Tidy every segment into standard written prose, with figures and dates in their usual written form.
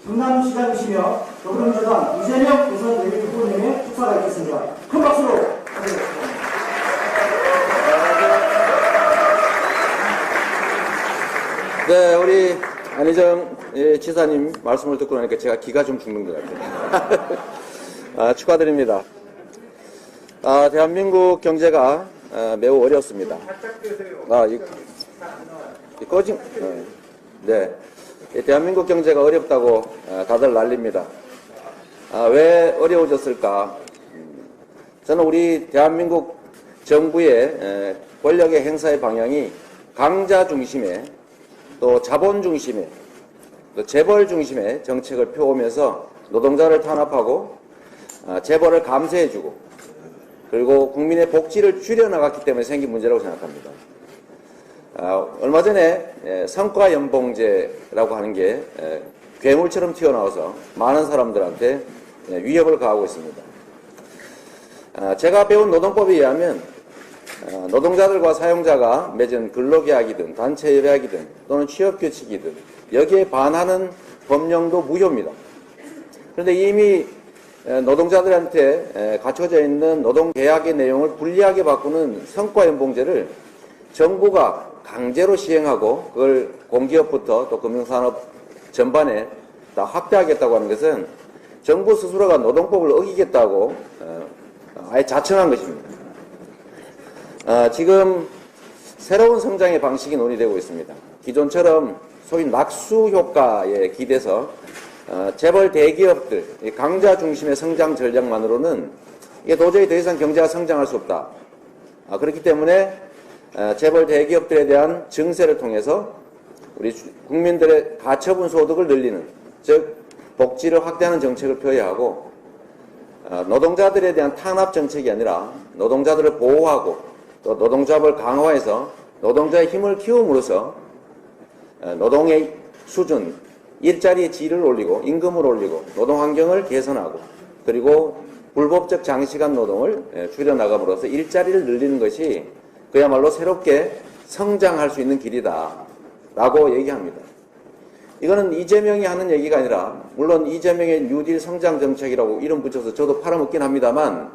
성남시장이시며 더불어민주당 이재명 부산 대표 후보님의 축사가 있겠습니다. 큰 박수로 부탁드립니다. 네, 우리 안희정 지사님 말씀을 듣고 나니까 제가 기가 좀 죽는 것 같아요. 축하드립니다. 대한민국 경제가 매우 어렵습니다. 꺼진, 네. 대한민국 경제가 어렵다고 다들 난립니다. 왜 어려워졌을까? 저는 우리 대한민국 정부의 권력의 행사의 방향이 강자 중심의 또 자본 중심의 또 재벌 중심의 정책을 펴오면서 노동자를 탄압하고 재벌을 감세해주고 그리고 국민의 복지를 줄여나갔기 때문에 생긴 문제라고 생각합니다. 얼마 전에 성과연봉제라고 하는 게 괴물처럼 튀어나와서 많은 사람들한테 위협을 가하고 있습니다. 제가 배운 노동법에 의하면 노동자들과 사용자가 맺은 근로계약이든 단체협약이든 또는 취업규칙이든 여기에 반하는 법령도 무효입니다. 그런데 이미 노동자들한테 갖춰져 있는 노동계약의 내용을 불리하게 바꾸는 성과연봉제를 정부가 강제로 시행하고 그걸 공기업부터 또 금융산업 전반에 다 확대하겠다고 하는 것은 정부 스스로가 노동법을 어기겠다고 아예 자청한 것입니다. 지금 새로운 성장의 방식이 논의되고 있습니다. 기존처럼 소위 낙수 효과에 기대서 재벌 대기업들, 강자 중심의 성장 전략만으로는 이게 도저히 더 이상 경제가 성장할 수 없다. 그렇기 때문에 재벌 대기업들에 대한 증세를 통해서 우리 국민들의 가처분 소득을 늘리는, 즉 복지를 확대하는 정책을 펴야 하고 노동자들에 대한 탄압 정책이 아니라 노동자들을 보호하고 또 노동조합을 강화해서 노동자의 힘을 키움으로써 노동의 수준, 일자리의 질을 올리고 임금을 올리고 노동환경을 개선하고 그리고 불법적 장시간 노동을 줄여나감으로써 일자리를 늘리는 것이 그야말로 새롭게 성장할 수 있는 길이다 라고 얘기합니다. 이거는 이재명이 하는 얘기가 아니라 물론 이재명의 뉴딜 성장정책이라고 이름 붙여서 저도 팔아먹긴 합니다만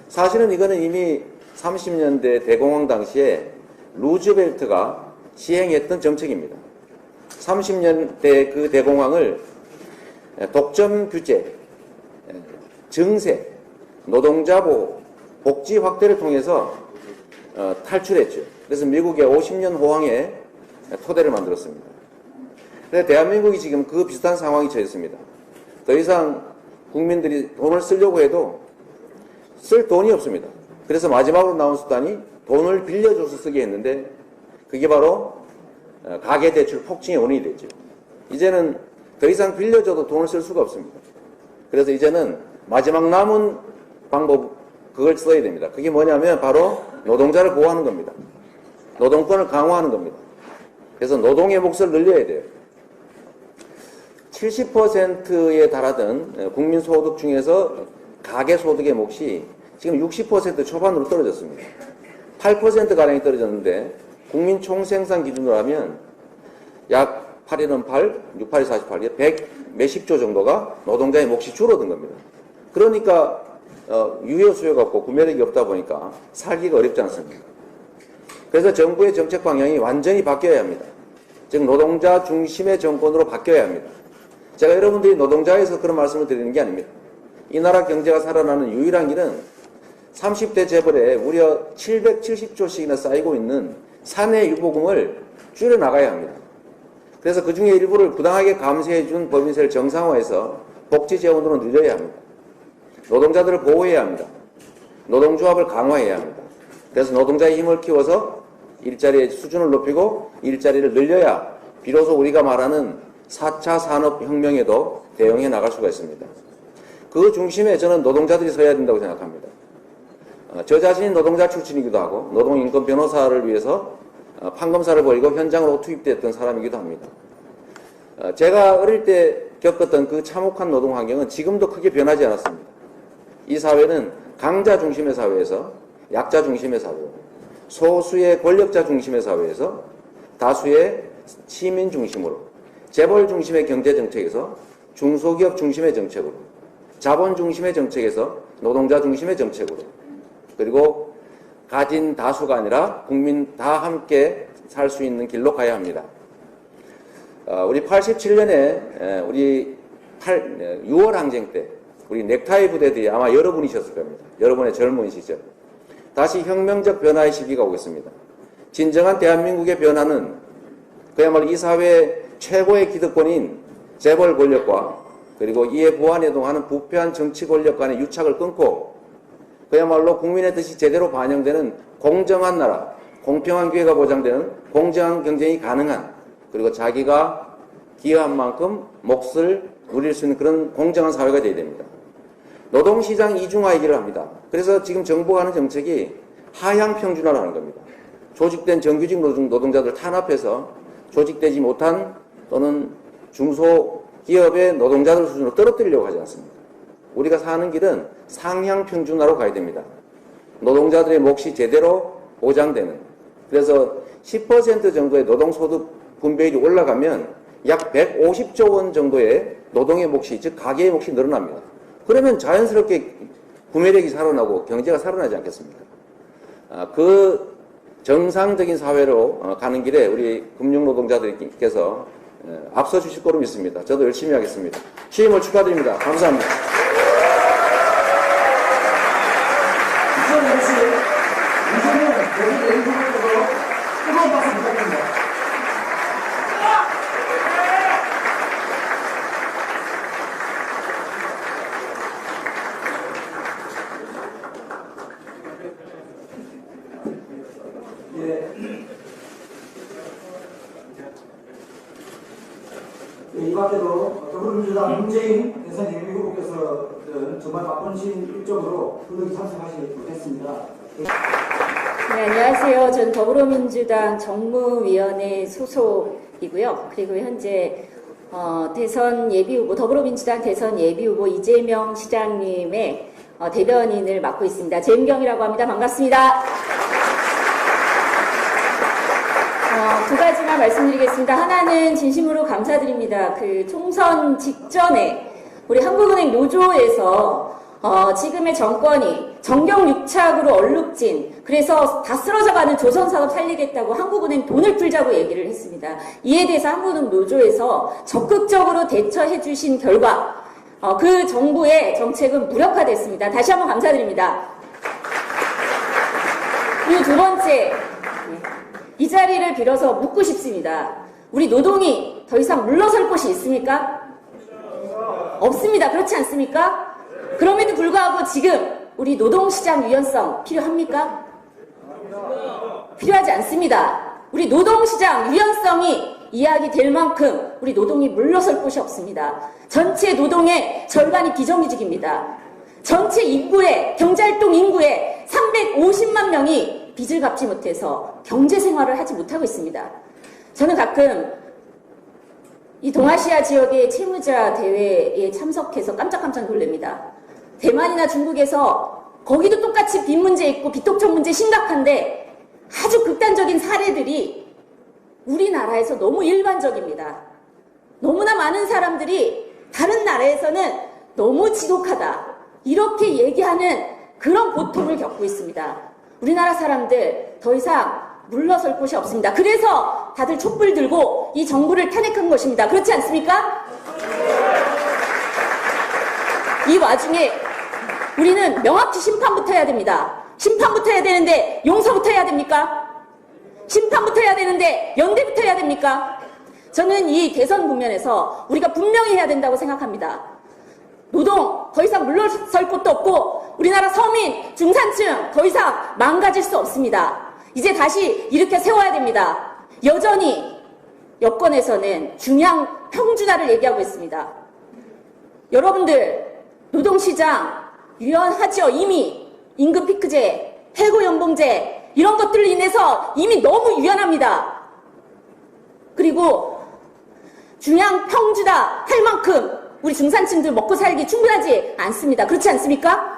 사실은 이거는 이미 30년대 대공황 당시에 루즈벨트가 시행했던 정책입니다. 30년대 그 대공황을 독점 규제, 증세, 노동자 보호, 복지 확대를 통해서 탈출했죠. 그래서 미국의 50년 호황에 토대를 만들었습니다. 그래서 대한민국이 지금 그 비슷한 상황이 처했습니다. 더 이상 국민들이 돈을 쓰려고 해도 쓸 돈이 없습니다. 그래서 마지막으로 나온 수단이 돈을 빌려줘서 쓰게 했는데 그게 바로 가계대출 폭증의 원인이 됐죠. 이제는 더 이상 빌려줘도 돈을 쓸 수가 없습니다. 그래서 이제는 마지막 남은 방법 그걸 써야 됩니다. 그게 뭐냐면 바로 노동자를 보호하는 겁니다. 노동권을 강화하는 겁니다. 그래서 노동의 몫을 늘려야 돼요. 70%에 달하던 국민소득 중에서 가계소득의 몫이 지금 60% 초반으로 떨어졌습니다. 8%가량이 떨어졌는데 국민 총생산 기준으로 하면 약 8일은 8, 6, 8이 48, 100 몇십 조 정도가 노동자의 몫이 줄어든 겁니다. 그러니까 유효 수요가 없고 구매력이 없다 보니까 살기가 어렵지 않습니까? 그래서 정부의 정책 방향이 완전히 바뀌어야 합니다. 즉 노동자 중심의 정권으로 바뀌어야 합니다. 제가 여러분들이 노동자에서 그런 말씀을 드리는 게 아닙니다. 이 나라 경제가 살아나는 유일한 길은 30대 재벌에 무려 770조씩이나 쌓이고 있는 사내 유보금을 줄여나가야 합니다. 그래서 그 중에 일부를 부당하게 감세해준 법인세를 정상화해서 복지 재원으로 늘려야 합니다. 노동자들을 보호해야 합니다. 노동조합을 강화해야 합니다. 그래서 노동자의 힘을 키워서 일자리의 수준을 높이고 일자리를 늘려야 비로소 우리가 말하는 4차 산업혁명에도 대응해 나갈 수가 있습니다. 그 중심에 저는 노동자들이 서야 된다고 생각합니다. 저 자신이 노동자 출신이기도 하고 노동인권 변호사를 위해서 판검사를 벌이고 현장으로 투입됐던 사람이기도 합니다. 제가 어릴 때 겪었던 그 참혹한 노동 환경은 지금도 크게 변하지 않았습니다. 이 사회는 강자 중심의 사회에서 약자 중심의 사회로, 소수의 권력자 중심의 사회에서 다수의 시민 중심으로, 재벌 중심의 경제정책에서 중소기업 중심의 정책으로, 자본 중심의 정책에서 노동자 중심의 정책으로, 그리고 가진 다수가 아니라 국민 다 함께 살 수 있는 길로 가야 합니다. 우리 87년에 우리 6월 항쟁 때 우리 넥타이 부대들이 아마 여러분이셨을 겁니다. 여러분의 젊은 시절. 다시 혁명적 변화의 시기가 오겠습니다. 진정한 대한민국의 변화는 그야말로 이 사회의 최고의 기득권인 재벌 권력과 그리고 이에 부안해동하는 부패한 정치 권력 간의 유착을 끊고 그야말로 국민의 뜻이 제대로 반영되는 공정한 나라, 공평한 기회가 보장되는 공정한 경쟁이 가능한 그리고 자기가 기여한 만큼 몫을 누릴 수 있는 그런 공정한 사회가 되어야 됩니다. 노동시장 이중화이기를 합니다. 그래서 지금 정부가 하는 정책이 하향 평준화를 하는 겁니다. 조직된 정규직 노동자들 탄압해서 조직되지 못한 또는 중소기업의 노동자들 수준으로 떨어뜨리려고 하지 않습니다. 우리가 사는 길은 상향 평준화로 가야 됩니다. 노동자들의 몫이 제대로 보장되는, 그래서 10% 정도의 노동소득 분배율이 올라가면 약 150조 원 정도의 노동의 몫이, 즉 가계의 몫이 늘어납니다. 그러면 자연스럽게 구매력이 살아나고 경제가 살아나지 않겠습니까? 그 정상적인 사회로 가는 길에 우리 금융노동자들께서 앞서 주실 거로 믿습니다. 저도 열심히 하겠습니다. 취임을 축하드립니다. 감사합니다. 이제는 여기 내리면서 뜨거운 박수 부탁드립니다. 이 밖에도 더불어민주당 문재인 대선 예비후보께서는 정말 바쁘신 일정으로 부득이 참석하시지 못했습니다. 네, 안녕하세요. 전 더불어민주당 정무위원회 소속이고요. 그리고 현재 대선 예비후보, 더불어민주당 대선 예비후보 이재명 시장님의 대변인을 맡고 있습니다. 재은경이라고 합니다. 반갑습니다. 두 가지만 말씀드리겠습니다. 하나는 진심으로 감사드립니다. 그 총선 직전에 우리 한국은행 노조에서 지금의 정권이 정경유착으로 얼룩진, 그래서 다 쓰러져가는 조선사업 살리겠다고 한국은행 돈을 풀자고 얘기를 했습니다. 이에 대해서 한국은행 노조에서 적극적으로 대처해 주신 결과 그 정부의 정책은 무력화됐습니다. 다시 한번 감사드립니다. 그리고 두 번째, 이 자리를 빌어서 묻고 싶습니다. 우리 노동이 더 이상 물러설 곳이 있습니까? 없습니다. 그렇지 않습니까? 그럼에도 불구하고 지금 우리 노동시장 유연성 필요합니까? 필요하지 않습니다. 우리 노동시장 유연성이 이야기될 만큼 우리 노동이 물러설 곳이 없습니다. 전체 노동의 절반이 비정규직입니다. 전체 인구의, 경제활동 인구의 350만 명이 빚을 갚지 못해서 경제생활을 하지 못하고 있습니다. 저는 가끔 이 동아시아 지역의 채무자 대회에 참석해서 깜짝깜짝 놀랍니다. 대만이나 중국에서 거기도 똑같이 빚 문제 있고 비톡촉 문제 심각한데 아주 극단적인 사례들이 우리나라에서 너무 일반적입니다. 너무나 많은 사람들이 다른 나라에서는 너무 지독하다 이렇게 얘기하는 그런 고통을 겪고 있습니다. 우리나라 사람들 더 이상 물러설 곳이 없습니다. 그래서 다들 촛불 들고 이 정부를 탄핵한 것입니다. 그렇지 않습니까? 이 와중에 우리는 명확히 심판부터 해야 됩니다. 심판부터 해야 되는데 용서부터 해야 됩니까? 심판부터 해야 되는데 연대부터 해야 됩니까? 저는 이 대선 국면에서 우리가 분명히 해야 된다고 생각합니다. 노동 더 이상 물러설 곳도 없고 우리나라 서민, 중산층 더 이상 망가질 수 없습니다. 이제 다시 일으켜 세워야 됩니다. 여전히 여권에서는 중량 평준화를 얘기하고 있습니다. 여러분들 노동시장 유연하죠. 이미 임금 피크제, 해고연봉제 이런 것들로 인해서 이미 너무 유연합니다. 그리고 중량 평준화 할 만큼 우리 중산층들 먹고 살기 충분하지 않습니다. 그렇지 않습니까?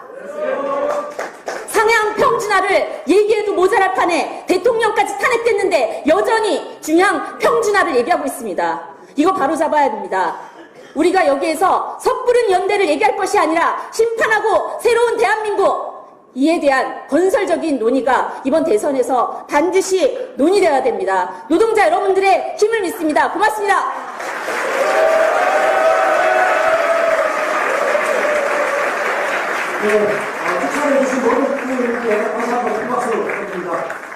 상향 평준화를 얘기해도 모자랄 판에 대통령까지 탄핵됐는데 여전히 중량 평준화를 얘기하고 있습니다. 이거 바로 잡아야 됩니다. 우리가 여기에서 섣부른 연대를 얘기할 것이 아니라 심판하고 새로운 대한민국, 이에 대한 건설적인 논의가 이번 대선에서 반드시 논의되어야 됩니다. 노동자 여러분들의 힘을 믿습니다. 고맙습니다. 네, 추천해 주신 모든 분들께 다시 한번 큰 박수 드립니다.